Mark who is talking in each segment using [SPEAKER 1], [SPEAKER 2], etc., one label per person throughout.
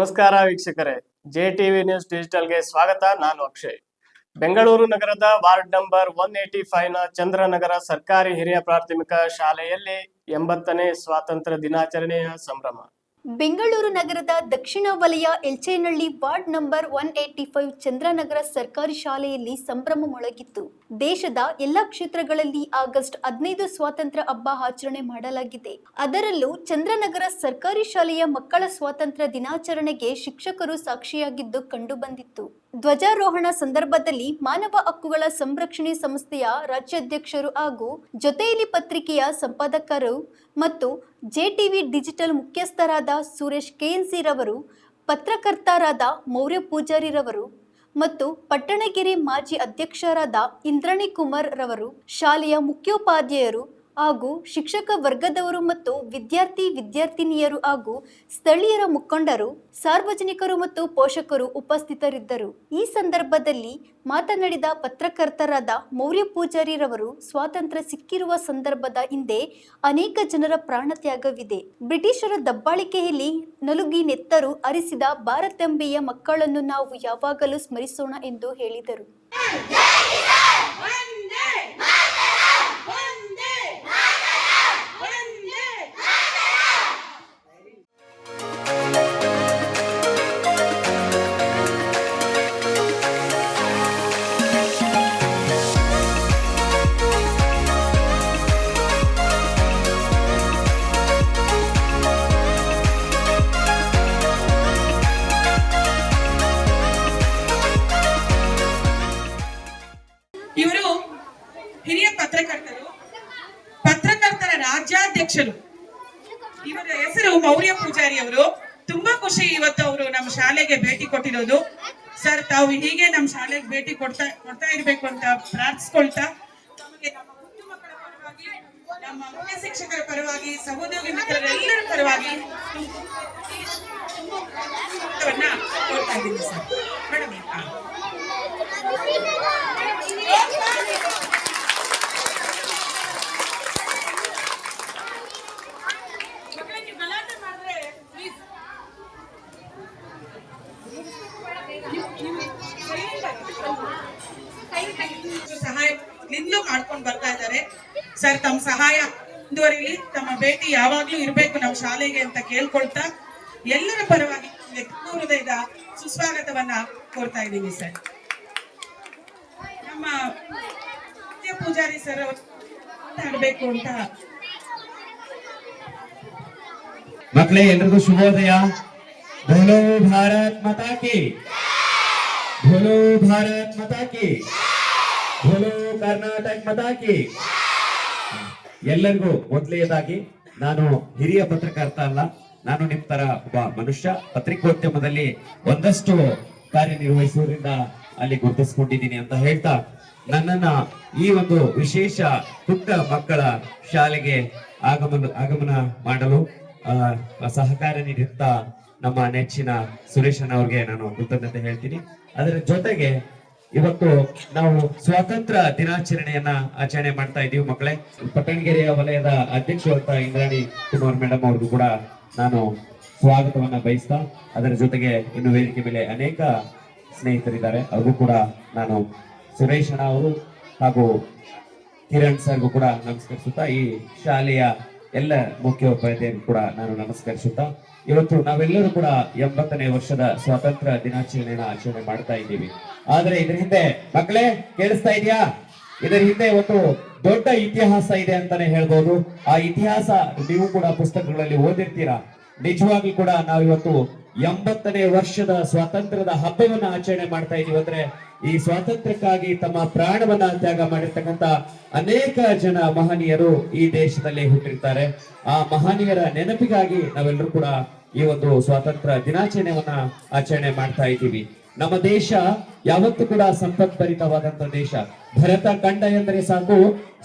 [SPEAKER 1] ನಮಸ್ಕಾರ ವೀಕ್ಷಕರೇ, JTV news ಡಿಜಿಟಲ್ಗೆ ಸ್ವಾಗತ. ನಾನು ಅಕ್ಷಯ್. ಬೆಂಗಳೂರು ನಗರದ ವಾರ್ಡ್ ನಂಬರ್ 185 ನ ಚಂದ್ರನಗರ ಸರ್ಕಾರಿ ಹಿರಿಯ ಪ್ರಾಥಮಿಕ ಶಾಲೆಯಲ್ಲಿ 80ನೇ ಸ್ವಾತಂತ್ರ್ಯ ದಿನಾಚರಣೆಯ ಸಂಭ್ರಮ.
[SPEAKER 2] ಬೆಂಗಳೂರು ನಗರದ ದಕ್ಷಿಣ ವಲಯ ಎಲ್ಚೇನಹಳ್ಳಿ ವಾರ್ಡ್ ನಂಬರ್ 185 ಚಂದ್ರನಗರ ಸರ್ಕಾರಿ ಶಾಲೆಯಲ್ಲಿ ಸಂಭ್ರಮ ಮೊಳಗಿತ್ತು. ದೇಶದ ಎಲ್ಲ ಕ್ಷೇತ್ರಗಳಲ್ಲಿ ಆಗಸ್ಟ್ 15 ಸ್ವಾತಂತ್ರ್ಯ ಹಬ್ಬ ಆಚರಣೆ ಮಾಡಲಾಗಿದೆ. ಅದರಲ್ಲೂ ಚಂದ್ರನಗರ ಸರ್ಕಾರಿ ಶಾಲೆಯ ಮಕ್ಕಳ ಸ್ವಾತಂತ್ರ್ಯ ದಿನಾಚರಣೆಗೆ ಶಿಕ್ಷಕರು ಸಾಕ್ಷಿಯಾಗಿದ್ದು ಕಂಡುಬಂದಿತ್ತು. ಧ್ವಜಾರೋಹಣ ಸಂದರ್ಭದಲ್ಲಿ ಮಾನವ ಹಕ್ಕುಗಳ ಸಂರಕ್ಷಣೆ ಸಂಸ್ಥೆಯ ರಾಜ್ಯಾಧ್ಯಕ್ಷರು ಹಾಗೂ ಜೊತೆಯಲ್ಲಿ ಪತ್ರಿಕೆಯ ಸಂಪಾದಕರು ಮತ್ತು ಜೆಟಿವಿ ಡಿಜಿಟಲ್ ಮುಖ್ಯಸ್ಥರಾದ ಸುರೇಶ್ ಕೆಎನ್ಸಿ ರವರು, ಪತ್ರಕರ್ತರಾದ ಮೌರ್ಯ ಪೂಜಾರಿ ರವರು ಮತ್ತು ಪಟ್ಟಣಗೆರೆ ಮಾಜಿ ಅಧ್ಯಕ್ಷರಾದ ಇಂದ್ರಾಣಿ ಕುಮಾರ್ ರವರು, ಶಾಲೆಯ ಮುಖ್ಯೋಪಾಧ್ಯಾಯರು ಹಾಗೂ ಶಿಕ್ಷಕ ವರ್ಗದವರು ಮತ್ತು ವಿದ್ಯಾರ್ಥಿನಿಯರು ಹಾಗೂ ಸ್ಥಳೀಯರ ಮುಖಂಡರು, ಸಾರ್ವಜನಿಕರು ಮತ್ತು ಪೋಷಕರು ಉಪಸ್ಥಿತರಿದ್ದರು. ಈ ಸಂದರ್ಭದಲ್ಲಿ ಮಾತನಾಡಿದ ಪತ್ರಕರ್ತರಾದ ಮೌರ್ಯ ಪೂಜಾರಿ ರವರು, ಸ್ವಾತಂತ್ರ್ಯ ಸಿಕ್ಕಿರುವ ಸಂದರ್ಭದ ಹಿಂದೆ ಅನೇಕ ಜನರ ಪ್ರಾಣತ್ಯಾಗವಿದೆ. ಬ್ರಿಟಿಷರ ದಬ್ಬಾಳಿಕೆಯಲ್ಲಿ ನಲುಗಿ ನೆತ್ತರು ಹರಿಸಿದ ಭಾರತಾಂಬೆಯ ಮಕ್ಕಳನ್ನು ನಾವು ಯಾವಾಗಲೂ ಸ್ಮರಿಸೋಣ ಎಂದು ಹೇಳಿದರು.
[SPEAKER 3] ಇವರು ಹಿರಿಯ ಪತ್ರಕರ್ತರ ರಾಜ್ಯಾಧ್ಯಕ್ಷರು. ಇವರ ಹೆಸರು ಮೌರ್ಯ ಪೂಜಾರಿ ಅವರು. ತುಂಬಾ ಖುಷಿ ಇವತ್ತು ಅವರು ನಮ್ಮ ಶಾಲೆಗೆ ಭೇಟಿ ಕೊಟ್ಟಿರೋದು. ಸರ್, ತಾವು ಹೀಗೆ ನಮ್ಮ ಶಾಲೆಗೆ ಭೇಟಿ ಕೊಡ್ತಾ ಇರ್ಬೇಕು ಅಂತ ಪ್ರಾರ್ಥಿಸ್ಕೊಳ್ತಾ, ತಮಗೆ ನಮ್ಮ ಮುದ್ದು ಮಕ್ಕಳ ಪರವಾಗಿ, ನಮ್ಮ ಮುಖ್ಯ ಶಿಕ್ಷಕರ ಪರವಾಗಿ, ಸಹೋದ್ಯೋಗಿ ಮಿತ್ರರೆಲ್ಲರ ಪರವಾಗಿ ಕೊಡ್ತಾ ಇದ್ದೀನಿ ಸರ್. ಮೇಡಮ್, ಸಹಾಯ ಮಾಡ್ಕೊಂಡು ಬರ್ತಾ ಇದ್ದಾರೆ. ಸರ್, ತಮ್ಮ ಸಹಾಯ ಮುಂದುವರಿಲಿ, ತಮ್ಮ ಭೇಟಿ ಯಾವಾಗ್ಲೂ ಇರ್ಬೇಕು ನಮ್ಮ ಶಾಲೆಗೆ ಅಂತ ಕೇಳ್ಕೊಳ್ತಾ ಎಲ್ಲರ ಪರವಾಗಿ ಹೃದಯದ ಸುಸ್ವಾಗತವನ್ನ ಕೋರ್ತಾ ಇದ್ದೀನಿ ಸರ್. ನಮ್ಮ ಪೂಜಾರಿ ಸರ್ ಮಾತಾಡ್ಬೇಕು ಅಂತ.
[SPEAKER 4] ಮಕ್ಕಳೇ, ಎಲ್ರಿಗೂ ಶುಭೋದಯ. ಬೋಲೋ ಭಾರತ್ ಮಾತಾ ಕಿ, ಬೋಲೋ ಭಾರತ್ ಮಾತಾ ಕಿ, ಬೋಲೋ ಕರ್ನಾಟಕ ಮಾತಾ ಕಿ. ಎಲ್ಲರಿಗೂ ಮೊದಲನೇದಾಗಿ, ನಾನು ಹಿರಿಯ ಪತ್ರಕರ್ತ ಅಲ್ಲ, ನಾನು ನಿಮ್ ತರ ಒಬ್ಬ ಮನುಷ್ಯ. ಪತ್ರಿಕೋದ್ಯಮದಲ್ಲಿ ಒಂದಷ್ಟು ಕಾರ್ಯನಿರ್ವಹಿಸುವುದರಿಂದ ಅಲ್ಲಿ ಗುರುತಿಸಿಕೊಂಡಿದ್ದೀನಿ ಅಂತ ಹೇಳ್ತಾ, ನನ್ನನ್ನ ಈ ಒಂದು ವಿಶೇಷ ಪುಟ್ಟ ಮಕ್ಕಳ ಶಾಲೆಗೆ ಆಗಮನ ಮಾಡಲು ಸಹಕಾರ ನೀಡಿದಂತ ನಮ್ಮ ನೆಚ್ಚಿನ ಸುರೇಶನ್ ಅವ್ರಿಗೆ ನಾನು ಕೃತಜ್ಞತೆ ಹೇಳ್ತೀನಿ. ಅದರ ಜೊತೆಗೆ ಇವತ್ತು ನಾವು ಸ್ವಾತಂತ್ರ್ಯ ದಿನಾಚರಣೆಯನ್ನ ಆಚರಣೆ ಮಾಡ್ತಾ ಇದೀವಿ ಮಕ್ಕಳೇ. ಪಟ್ಟಣಗೆರೆಯ ವಲಯದ ಅಧ್ಯಕ್ಷರಾದ ಇಂದ್ರಾಣಿ ಕುಮಾರ್ ಮೇಡಮ್ ಅವ್ರಿಗೂ ಕೂಡ ನಾನು ಸ್ವಾಗತವನ್ನ ಬಯಸ್ತಾ, ಅದರ ಜೊತೆಗೆ ಇನ್ನು ವೇದಿಕೆ ಮೇಲೆ ಅನೇಕ ಸ್ನೇಹಿತರಿದ್ದಾರೆ, ಅವ್ರಿಗೂ ಕೂಡ ನಾನು ಸುರೇಶ್ ಅಣ್ಣ ಅವರು ಹಾಗೂ ಕಿರಣ್ ಸರ್ಗೂ ಕೂಡ ನಮಸ್ಕರಿಸುತ್ತಾ, ಈ ಶಾಲೆಯ ಎಲ್ಲ ಮುಖ್ಯೋಪಾಧ್ಯಾಯರಿಗೂ ಕೂಡ ನಾನು ನಮಸ್ಕರಿಸುತ್ತಾ, ಇವತ್ತು ನಾವೆಲ್ಲರೂ ಕೂಡ 80ನೇ ವರ್ಷದ ಸ್ವಾತಂತ್ರ್ಯ ದಿನಾಚರಣೆಯನ್ನು ಆಚರಣೆ ಮಾಡ್ತಾ ಇದ್ದೀವಿ. ಆದ್ರೆ ಇದರ ಹಿಂದೆ ಮಕ್ಕಳೇ, ಕೇಳಿಸ್ತಾ ಇದೆಯಾ? ಇದರ ಹಿಂದೆ ಒಂದು ದೊಡ್ಡ ಇತಿಹಾಸ ಇದೆ ಅಂತಾನೆ ಹೇಳ್ಬೋದು. ಆ ಇತಿಹಾಸ ನೀವು ಕೂಡ ಪುಸ್ತಕಗಳಲ್ಲಿ ಓದಿರ್ತೀರಾ. ನಿಜವಾಗ್ಲೂ ಕೂಡ ನಾವಿವತ್ತು 80ನೇ ವರ್ಷದ ಸ್ವಾತಂತ್ರ್ಯದ ಹಬ್ಬವನ್ನ ಆಚರಣೆ ಮಾಡ್ತಾ ಇದೀವಿ. ಅಂದ್ರೆ ಈ ಸ್ವಾತಂತ್ರ್ಯಕ್ಕಾಗಿ ತಮ್ಮ ಪ್ರಾಣವನ್ನ ತ್ಯಾಗ ಮಾಡಿರ್ತಕ್ಕಂಥ ಅನೇಕ ಜನ ಮಹನೀಯರು ಈ ದೇಶದಲ್ಲಿ ಹುಟ್ಟಿರ್ತಾರೆ. ಆ ಮಹನೀಯರ ನೆನಪಿಗಾಗಿ ನಾವೆಲ್ಲರೂ ಕೂಡ ಈ ಒಂದು ಸ್ವಾತಂತ್ರ್ಯ ದಿನಾಚರಣೆಯನ್ನ ಆಚರಣೆ ಮಾಡ್ತಾ ಇದ್ದೀವಿ. ನಮ್ಮ ದೇಶ ಯಾವತ್ತೂ ಕೂಡ ಸಂಪತ್ಭರಿತವಾದಂತ ದೇಶ. ಭರತ ಖಂಡ ಎಂದರೆ ಸಾಕು,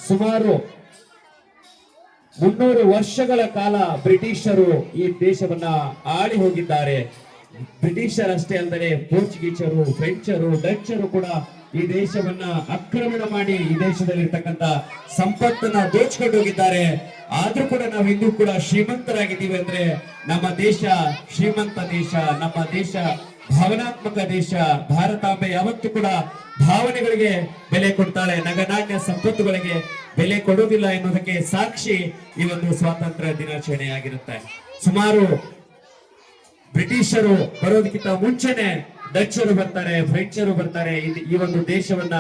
[SPEAKER 4] ಸುಮಾರು 300 ವರ್ಷಗಳ ಕಾಲ ಬ್ರಿಟಿಷರು ಈ ದೇಶವನ್ನ ಆಳಿ ಹೋಗಿದ್ದಾರೆ. ಬ್ರಿಟಿಷರಷ್ಟೇ ಅಲ್ಲದೆ ಪೋರ್ಚುಗೀಸರು, ಫ್ರೆಂಚರು, ಡಚ್ಚರು ಕೂಡ ಈ ದೇಶವನ್ನ ಆಕ್ರಮಣ ಮಾಡಿ ಈ ದೇಶದಲ್ಲಿರ್ತಕ್ಕಂಥ ಸಂಪತ್ತನ್ನ ದೋಚ್ಕೊಂಡು ಹೋಗಿದ್ದಾರೆ. ಆದ್ರೂ ಕೂಡ ನಾವು ಇನ್ನೂ ಕೂಡ ಶ್ರೀಮಂತರಾಗಿದ್ದೀವಿ ಅಂದ್ರೆ ನಮ್ಮ ದೇಶ ಶ್ರೀಮಂತ ದೇಶ, ನಮ್ಮ ದೇಶ ಭಾವನಾತ್ಮಕ ದೇಶ. ಭಾರತಾಂಬೆ ಯಾವತ್ತೂ ಕೂಡ ಭಾವನೆಗಳಿಗೆ ಬೆಲೆ ಕೊಡ್ತಾಳೆ, ನಗನಾಣ್ಯ ಸಂಪತ್ತುಗಳಿಗೆ ಬೆಲೆ ಕೊಡುವುದಿಲ್ಲ ಎನ್ನುವುದಕ್ಕೆ ಸಾಕ್ಷಿ ಈ ಒಂದು ಸ್ವಾತಂತ್ರ್ಯ ದಿನಾಚರಣೆಯಾಗಿರುತ್ತೆ. ಸುಮಾರು ಬ್ರಿಟಿಷರು ಬರೋದಕ್ಕಿಂತ ಮುಂಚೆನೆ ಡಚ್ಚರು ಬರ್ತಾರೆ, ಫ್ರೆಂಚರು ಬರ್ತಾರೆ, ಈ ಒಂದು ದೇಶವನ್ನ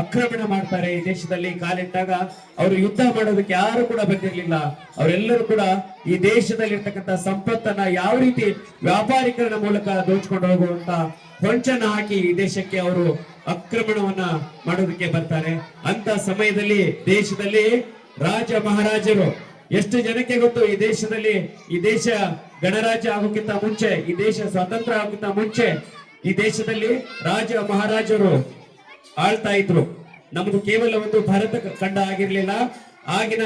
[SPEAKER 4] ಆಕ್ರಮಣ ಮಾಡ್ತಾರೆ. ಈ ದೇಶದಲ್ಲಿ ಕಾಲಿಟ್ಟಾಗ ಅವರು ಯುದ್ಧ ಮಾಡೋದಕ್ಕೆ ಯಾರು ಕೂಡ ಬಂದಿರಲಿಲ್ಲ. ಅವರೆಲ್ಲರೂ ಕೂಡ ಈ ದೇಶದಲ್ಲಿರ್ತಕ್ಕಂಥ ಸಂಪತ್ತನ್ನ ಯಾವ ರೀತಿ ವ್ಯಾಪಾರೀಕರಣ ಮೂಲಕ ದೋಚ್ಕೊಂಡು ಹೋಗುವಂತ ಹೊಂಚನ್ನ ಹಾಕಿ ಈ ದೇಶಕ್ಕೆ ಅವರು ಆಕ್ರಮಣವನ್ನ ಮಾಡೋದಕ್ಕೆ ಬರ್ತಾರೆ. ಅಂತ ಸಮಯದಲ್ಲಿ ದೇಶದಲ್ಲಿ ರಾಜ ಮಹಾರಾಜರು ಎಷ್ಟು ಜನಕ್ಕೆ ಗೊತ್ತು? ಈ ದೇಶದಲ್ಲಿ ಈ ದೇಶ ಗಣರಾಜ್ಯ ಆಗೋಕ್ಕಿಂತ ಮುಂಚೆ, ಈ ದೇಶ ಸ್ವಾತಂತ್ರ್ಯ ಆಗೋಕ್ಕಿಂತ ಮುಂಚೆ ಈ ದೇಶದಲ್ಲಿ ರಾಜ ಮಹಾರಾಜರು ಆಳ್ತಾ ಇದ್ರು. ನಮ್ದು ಕೇವಲ ಒಂದು ಭಾರತ ಖಂಡ ಆಗಿರ್ಲಿಲ್ಲ. ಆಗಿನ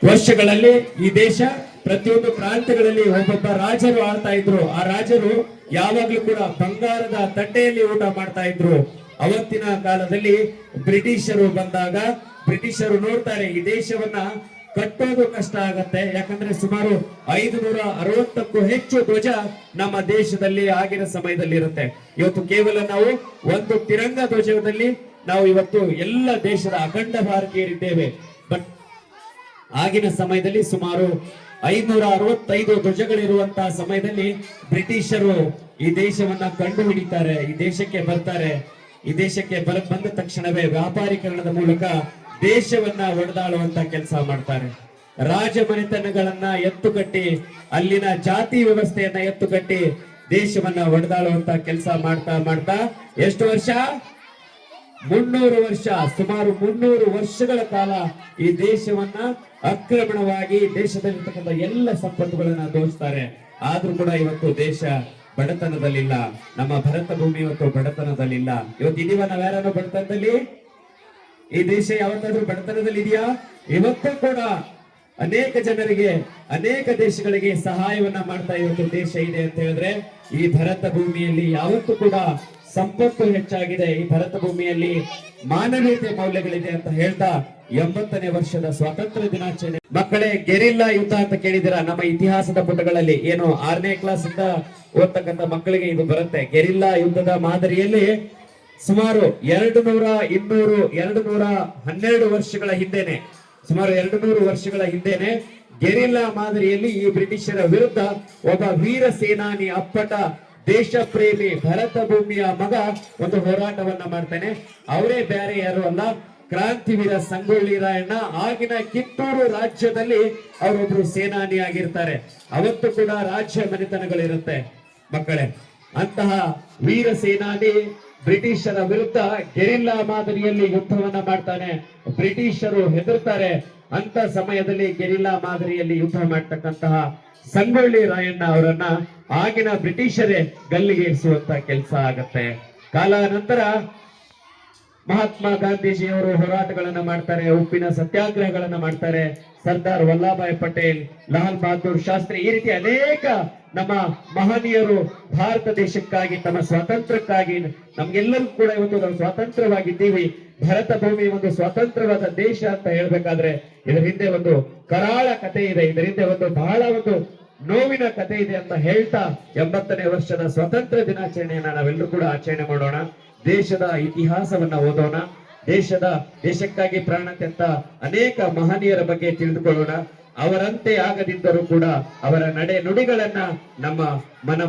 [SPEAKER 4] ವರ್ಷಗಳಲ್ಲಿ ಈ ದೇಶ ಪ್ರತಿಯೊಂದು ಪ್ರಾಂತ್ಯಗಳಲ್ಲಿ ಒಬ್ಬೊಬ್ಬ ರಾಜರು ಆಳ್ತಾ ಇದ್ರು. ಆ ರಾಜರು ಯಾವಾಗ್ಲೂ ಕೂಡ ಬಂಗಾರದ ತಟ್ಟೆಯಲ್ಲಿ ಊಟ ಮಾಡ್ತಾ ಇದ್ರು. ಅವತ್ತಿನ ಕಾಲದಲ್ಲಿ ಬ್ರಿಟಿಷರು ಬಂದಾಗ ಬ್ರಿಟಿಷರು ನೋಡ್ತಾರೆ ಈ ದೇಶವನ್ನ ಕಟ್ಟೋದು ಕಷ್ಟ ಆಗತ್ತೆ. ಯಾಕಂದ್ರೆ ಸುಮಾರು 560ಕ್ಕೂ ಹೆಚ್ಚು ಧ್ವಜ ನಮ್ಮ ದೇಶದಲ್ಲಿ ಆಗಿನ ಸಮಯದಲ್ಲಿ ಇರುತ್ತೆ. ಇವತ್ತು ಕೇವಲ ನಾವು ಒಂದು ತಿರಂಗ ಧ್ವಜದಲ್ಲಿ ನಾವು ಇವತ್ತು ಎಲ್ಲ ದೇಶದ ಅಖಂಡ ಭಾರತೀಯರಿದ್ದೇವೆ. ಬಟ್ ಆಗಿನ ಸಮಯದಲ್ಲಿ ಸುಮಾರು 565 ಧ್ವಜಗಳಿರುವಂತಹ ಸಮಯದಲ್ಲಿ ಬ್ರಿಟಿಷರು ಈ ದೇಶವನ್ನ ಕಂಡು ಹಿಡಿತಾರೆ, ಈ ದೇಶಕ್ಕೆ ಬರ್ತಾರೆ. ಈ ದೇಶಕ್ಕೆ ಬಂದ ತಕ್ಷಣವೇ ವ್ಯಾಪಾರೀಕರಣದ ಮೂಲಕ ದೇಶವನ್ನ ಒಡೆದಾಳುವಂತ ಕೆಲಸ ಮಾಡ್ತಾರೆ. ರಾಜಮನೆತನಗಳನ್ನ ಎತ್ತುಕಟ್ಟಿ, ಅಲ್ಲಿನ ಜಾತಿ ವ್ಯವಸ್ಥೆಯನ್ನ ಎತ್ತುಕಟ್ಟಿ ದೇಶವನ್ನ ಒಡೆದಾಳುವಂತ ಕೆಲಸ ಮಾಡ್ತಾ ಮಾಡ್ತಾ ಎಷ್ಟು ವರ್ಷ? 300 ವರ್ಷ, ಸುಮಾರು 300 ವರ್ಷಗಳ ಕಾಲ ಈ ದೇಶವನ್ನ ಆಕ್ರಮಣವಾಗಿ ದೇಶದಲ್ಲಿರ್ತಕ್ಕಂಥ ಎಲ್ಲ ಸಂಪತ್ತುಗಳನ್ನ ದೋಚ್ತಾರೆ. ಆದ್ರೂ ಕೂಡ ಇವತ್ತು ದೇಶ ಬಡತನದಲ್ಲಿಲ್ಲ. ನಮ್ಮ ಭಾರತ ಭೂಮಿ ಇವತ್ತು ಬಡತನದಲ್ಲಿಲ್ಲ. ಇವತ್ತು ಇದೀವ ನಾವ್ಯಾರು ಬಡತನದಲ್ಲಿ? ಈ ದೇಶ ಯಾವತ್ತಾದ್ರೂ ಬಡತನದಲ್ಲಿ ಇದೆಯಾ? ಇವತ್ತು ಕೂಡ ಅನೇಕ ಜನರಿಗೆ, ಅನೇಕ ದೇಶಗಳಿಗೆ ಸಹಾಯವನ್ನ ಮಾಡ್ತಾ ಇವತ್ತು ದೇಶ ಇದೆ ಅಂತ ಹೇಳಿದ್ರೆ ಈ ಭಾರತ ಭೂಮಿಯಲ್ಲಿ ಯಾವತ್ತೂ ಕೂಡ ಸಂಪತ್ತು ಹೆಚ್ಚಾಗಿದೆ. ಈ ಭಾರತ ಭೂಮಿಯಲ್ಲಿ ಮಾನವೀಯತೆ ಮೌಲ್ಯಗಳಿದೆ ಅಂತ ಹೇಳ್ತಾ 80ನೇ ವರ್ಷದ ಸ್ವಾತಂತ್ರ್ಯ ದಿನಾಚರಣೆ. ಮಕ್ಕಳೇ, ಗೆರಿಲ್ಲಾ ಯುದ್ಧ ಅಂತ ಕೇಳಿದಿರ? ನಮ್ಮ ಇತಿಹಾಸದ ಪುಟಗಳಲ್ಲಿ ಏನು 6ನೇ ಕ್ಲಾಸ್ ಇಂದ ಓದ್ತಕ್ಕಂಥ ಮಕ್ಕಳಿಗೆ ಇದು ಬರುತ್ತೆ. ಗೆರಿಲ್ಲಾ ಯುದ್ಧದ ಮಾದರಿಯಲ್ಲಿ ಸುಮಾರು 212 ವರ್ಷಗಳ ಹಿಂದೆನೆ, ಸುಮಾರು 200 ವರ್ಷಗಳ ಹಿಂದೆನೆ ಗೆರಿಲ್ಲಾ ಮಾದರಿಯಲ್ಲಿ ಈ ಬ್ರಿಟಿಷರ ವಿರುದ್ಧ ಒಬ್ಬ ವೀರ ಸೇನಾನಿ, ಅಪ್ಪಟ ದೇಶ ಪ್ರೇಮಿ, ಭಾರತ ಭೂಮಿಯ ಮಗ ಒಂದು ಹೋರಾಟವನ್ನ ಮಾಡ್ತಾನೆ. ಅವರೇ ಬೇರೆ ಯಾರು ಅಲ್ಲ, ಕ್ರಾಂತಿವೀರ ಸಂಗೊಳ್ಳಿ ರಾಯಣ್ಣ. ಆಗಿನ ಕಿತ್ತೂರು ರಾಜ್ಯದಲ್ಲಿ ಅವರೊಬ್ರು ಸೇನಾನಿ ಆಗಿರ್ತಾರೆ. ಅವತ್ತು ಕೂಡ ರಾಜ್ಯ ಮನೆತನಗಳಿರುತ್ತೆ ಮಕ್ಕಳೇ. ಅಂತಹ ವೀರ ಸೇನಾನಿ ಬ್ರಿಟಿಷರ ವಿರುದ್ಧ ಗೆರಿಲ್ಲಾ ಮಾದರಿಯಲ್ಲಿ ಯುದ್ಧವನ್ನ ಮಾಡ್ತಾನೆ. ಬ್ರಿಟಿಷರು ಹೆದರ್ತಾರೆ. ಅಂತ ಸಮಯದಲ್ಲಿ ಗೆರಿಲ್ಲಾ ಮಾದರಿಯಲ್ಲಿ ಯುದ್ಧ ಮಾಡ್ತಕ್ಕಂತಹ ಸಂಗೊಳ್ಳಿ ರಾಯಣ್ಣ ಅವರನ್ನ ಆಗಿನ ಬ್ರಿಟಿಷರೇ ಗಲ್ಲಿಗೆ ಇರಿಸುವಂತ ಕೆಲಸ ಆಗತ್ತೆ. ಕಾಲಾನಂತರ ಮಹಾತ್ಮ ಗಾಂಧೀಜಿಯವರು ಹೋರಾಟಗಳನ್ನ ಮಾಡ್ತಾರೆ, ಉಪ್ಪಿನ ಸತ್ಯಾಗ್ರಹಗಳನ್ನ ಮಾಡ್ತಾರೆ. ಸರ್ದಾರ್ ವಲ್ಲಭಾಯ್ ಪಟೇಲ್, ಲಾಲ್ ಬಹದ್ದೂರ್ ಶಾಸ್ತ್ರಿ, ಈ ರೀತಿ ಅನೇಕ ನಮ್ಮ ಮಹನೀಯರು ಭಾರತ ದೇಶಕ್ಕಾಗಿ, ತಮ್ಮ ಸ್ವಾತಂತ್ರ್ಯಕ್ಕಾಗಿ, ನಮ್ಗೆಲ್ಲರಿಗೂ ಕೂಡ ಇವತ್ತು ನಾವು ಸ್ವತಂತ್ರವಾಗಿದ್ದೀವಿ. ಭಾರತ ಭೂಮಿ ಒಂದು ಸ್ವತಂತ್ರವಾದ ದೇಶ ಅಂತ ಹೇಳ್ಬೇಕಾದ್ರೆ ಇದರ ಹಿಂದೆ ಒಂದು ಕರಾಳ ಕಥೆ ಇದೆ, ಇದರ ಹಿಂದೆ ಒಂದು ಬಹಳ ಒಂದು ನೋವಿನ ಕಥೆ ಇದೆ ಅಂತ ಹೇಳ್ತಾ 80ನೇ ವರ್ಷದ ಸ್ವಾತಂತ್ರ್ಯ ದಿನಾಚರಣೆಯನ್ನ ನಾವೆಲ್ಲರೂ ಕೂಡ ಆಚರಣೆ ಮಾಡೋಣ. ದೇಶದ ಇತಿಹಾಸವನ್ನ ಓದೋಣ. ದೇಶಕ್ಕಾಗಿ ಪ್ರಾಣ ತೆತ್ತ ಅನೇಕ ಮಹನೀಯರ ಬಗ್ಗೆ ತಿಳಿದುಕೊಳ್ಳೋಣ. ಅವರಂತೆ ಆಗದಿದ್ದರೂ ಕೂಡ ಅವರ ನಡೆ ನುಡಿಗಳನ್ನ ನಮ್ಮ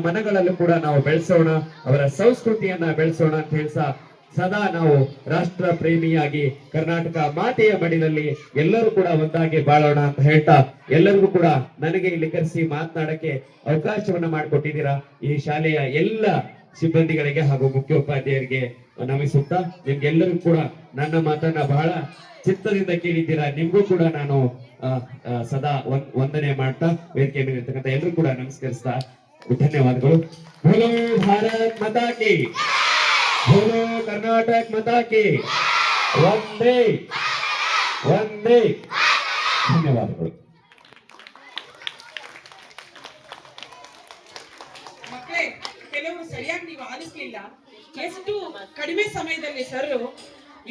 [SPEAKER 4] ಮನಗಳಲ್ಲೂ ಕೂಡ ನಾವು ಬೆಳೆಸೋಣ, ಅವರ ಸಂಸ್ಕೃತಿಯನ್ನ ಬೆಳೆಸೋಣ ಅಂತ ಹೇಳ್ತಾ ಸದಾ ನಾವು ರಾಷ್ಟ್ರ ಪ್ರೇಮಿಯಾಗಿ ಕರ್ನಾಟಕ ಮಾತೆಯ ಮಡಿಲಲ್ಲಿ ಎಲ್ಲರೂ ಕೂಡ ಒಂದಾಗಿ ಬಾಳೋಣ ಅಂತ ಹೇಳ್ತಾ, ಎಲ್ಲರಿಗೂ ಕೂಡ ನನಗೆ ಇಲ್ಲಿ ಕರೆಸಿ ಮಾತನಾಡಕ್ಕೆ ಅವಕಾಶವನ್ನ ಮಾಡಿಕೊಟ್ಟಿದ್ದೀರಾ ಈ ಶಾಲೆಯ ಎಲ್ಲ ಸಿಬ್ಬಂದಿಗಳಿಗೆ ಹಾಗೂ ಮುಖ್ಯೋಪಾಧ್ಯಾಯರಿಗೆ ನಮಿಸುತ್ತಾ, ನಿಮ್ಗೆಲ್ಲರಿಗೂ ಕೂಡ ನನ್ನ ಮಾತನ್ನ ಬಹಳ ಚಿತ್ತದಿಂದ ಕೇಳಿದ್ದೀರಾ. ನಿಮ್ಗೂ ಕೂಡ ನಾನು ಸದಾ ವಂದನೆ ಮಾಡ್ತಾ ವೇದಿಕೆ ಮೇಲೆ ಇರ್ತಕ್ಕಂಥ ಎಲ್ಲರೂ ಕೂಡ ನಮಸ್ಕರಿಸ್ತಾ ಧನ್ಯವಾದಗಳು. ಬೋಲೋ ಭಾರತ್ ಮಾತಾ ಕಿ, ಬೋಲೋ ಕರ್ನಾಟಕ ಮಾತಾ ಕಿ, ವಂದೇ ವಂದೇ. ಧನ್ಯವಾದಗಳು.
[SPEAKER 3] ಮಕ್ಕಳೇ, ಕೆಲವರು ಸರಿಯಾಗಿ ನೀವು ಆಲಿಸ್ಲಿಲ್ಲ. ಎಷ್ಟು ಕಡಿಮೆ ಸಮಯದಲ್ಲಿ ಸರ್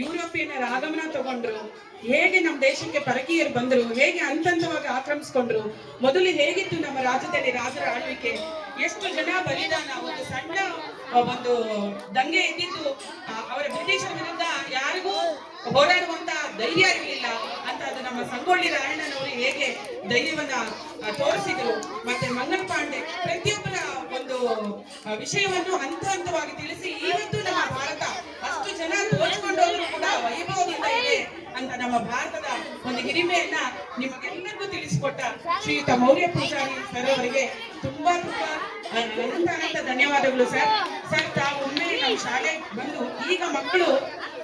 [SPEAKER 3] ಯುರೋಪಿಯನ್ನರ ಆಗಮನ ತಗೊಂಡ್ರು, ಹೇಗೆ ನಮ್ಮ ದೇಶಕ್ಕೆ ಪರಕೀಯರು ಬಂದ್ರು, ಹೇಗೆ ಹಂತವಾಗಿ ಆಕ್ರಮಿಸ್ಕೊಂಡ್ರು, ಮೊದಲು ಹೇಗಿತ್ತು ನಮ್ಮ ರಾಜ್ಯದಲ್ಲಿ ರಾಜರ ಆಳ್ವಿಕೆ, ಎಷ್ಟು ಜನ ಬಲಿದಾನ, ಒಂದು ಸಣ್ಣ ಒಂದು ದಂಗೆ ಎದ್ದಿದ್ದು ಅವರ ಬ್ರಿಟಿಷರ ವಿರುದ್ಧ ಯಾರಿಗೂ ಹೋರಾಡುವಂತ ಧೈರ್ಯ ಇರಲಿಲ್ಲ ಅಂತ ಅದು ನಮ್ಮ ಸಂಗೊಳ್ಳಿ ರಾಯಣ್ಣನವರು ಹೇಗೆ ಧೈರ್ಯವನ್ನ ತೋರಿಸಿದ್ರು. ಮತ್ತೆ ಮಂಗಲ್ ಪಾಂಡೆ ಪ್ರತಿಯೊಬ್ಬರ ಒಂದು ವಿಷಯವನ್ನು ಹಂತವಾಗಿ ತಿಳಿಸಿ ಇವತ್ತು ನಮ್ಮ ಭಾರತ ಅಷ್ಟು ಜನ ತೋರಿಸ್ಕೊಂಡೋದ್ರು ಕೂಡ ವೈಭವದಿಂದ ಇದೆ ಅಂತ ನಮ್ಮ ಭಾರತದ ಒಂದು ಹಿರಿಮೆಯನ್ನ ನಿಮಗೆಲ್ಲರಿಗೂ ತಿಳಿಸಿಕೊಟ್ಟ ಶ್ರೀಯುತ ಮೌರ್ಯ ಪೂಜಾರಿ ಸರ್ ಅವರಿಗೆ ತುಂಬಾ ಅನಂತ ಧನ್ಯವಾದಗಳು ಸರ್. ಸರ್ ತಾವು ಒಮ್ಮೆ ನಮ್ಮ ಶಾಲೆಗೆ ಬಂದು ಈಗ ಮಕ್ಕಳು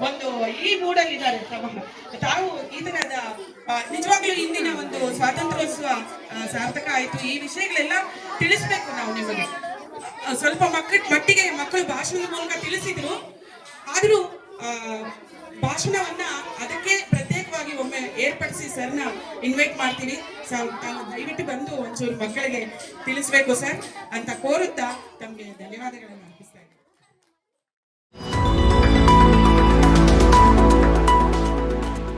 [SPEAKER 3] ಒಂದು ಈ ಮೂಡಲ್ಲಿದ್ದಾರೆ, ತಾವು ಈ ತರಹದ ನಿಜವಾಗ್ಲೂ ಇಂದಿನ ಒಂದು ಸ್ವಾತಂತ್ರ್ಯೋತ್ಸವ ಸಾರ್ಥಕ ಆಯ್ತು, ಈ ವಿಷಯಗಳೆಲ್ಲ ತಿಳಿಸ್ಬೇಕು ನಾವು ನಿಮಗೆ. ಸ್ವಲ್ಪ ಮಟ್ಟಿಗೆ ಮಕ್ಕಳು ಭಾಷಣದ ಮೂಲಕ ತಿಳಿಸಿದ್ರು, ಆದ್ರೂ ಭಾಷಣವನ್ನ ಅದಕ್ಕೆ ಪ್ರತ್ಯೇಕವಾಗಿ ಒಮ್ಮೆ ಏರ್ಪಡಿಸಿ ಸರ್ನ ಇನ್ವೈಟ್ ಮಾಡ್ತೀವಿ. ತಾವು ದಯವಿಟ್ಟು ಬಂದು ಒಂಚೂರು ಮಕ್ಕಳಿಗೆ ತಿಳಿಸ್ಬೇಕು ಸರ್ ಅಂತ ಕೋರುತ್ತಾ ತಮಗೆ ಧನ್ಯವಾದಗಳನ್ನ